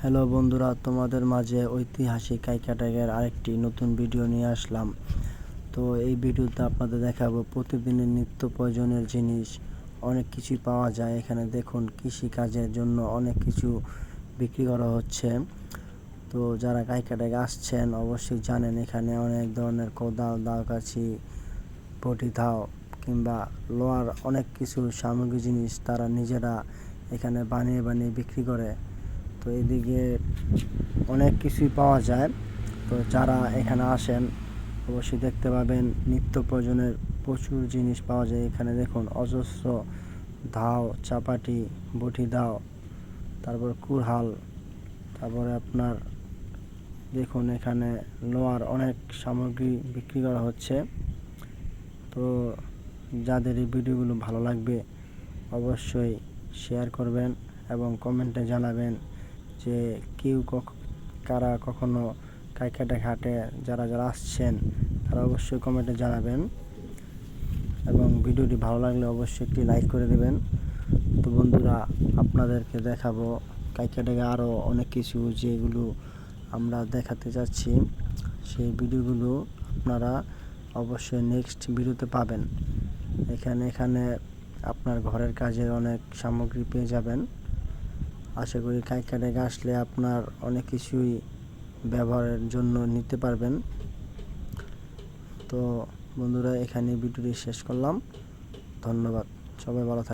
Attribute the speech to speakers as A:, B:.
A: Hello বন্ধুরা, তোমাদের মাঝে ঐতিহাসিক কাইকাটাগের আরেকটি নতুন ভিডিও নিয়ে আসলাম। তো এই ভিডিওতে আপনাদের দেখাবো প্রতিদিনের নিত্য প্রয়োজনীয় জিনিস অনেক কিছুই পাওয়া যায় এখানে। দেখুন, কৃষি কাজের জন্য অনেক কিছু বিক্রি করা হচ্ছে। তো যারা কাইকাটাগে আসছেন অবশ্যই জানেন এখানে অনেক ধরনের কোদাল, দাও-কাছি, বটি দাও কিংবা লোহার অনেক কিছু সামগ্রী জিনিস তারা নিজেরা এখানে বানিয়ে বানিয়ে বিক্রি করে। তো এদিকে অনেক কিছুই পাওয়া যায়। তো যারা এখানে আসেন অবশ্যই দেখতে পাবেন নিত্য প্রয়োজনের প্রচুর জিনিস পাওয়া যায় এখানে। দেখুন, অজস্র ধাও, চাপাটি, বটি দাও, তারপর কুড়াল, তারপরে আপনার দেখুন এখানে লোহার অনেক সামগ্রী বিক্রি করা হচ্ছে। তো যাদের এই ভিডিওগুলো ভালো লাগবে অবশ্যই শেয়ার করবেন এবং কমেন্টে জানাবেন যে কারা কখনো কাইকাটা ঘাটে যারা যারা আসছেন তারা অবশ্যই কমেন্টে জানাবেন এবং ভিডিওটি ভালো লাগলে অবশ্যই একটি লাইক করে দেবেন। তো বন্ধুরা, আপনাদেরকে দেখাবো কাইকাটাকে আরও অনেক কিছু যেগুলো আমরা দেখাতে যাচ্ছি, সেই ভিডিওগুলো আপনারা অবশ্যই নেক্সট ভিডিওতে পাবেন। এখানে আপনার ঘরের কাজের অনেক সামগ্রী পেয়ে যাবেন। আশা করি কাইকাটাকে আসলে আপনার অনেক কিছুই ব্যবহারের জন্য নিতে পারবেন। তো বন্ধুরা, এখানে ভিডিওটি শেষ করলাম। ধন্যবাদ, সবাই ভালো থাকবেন।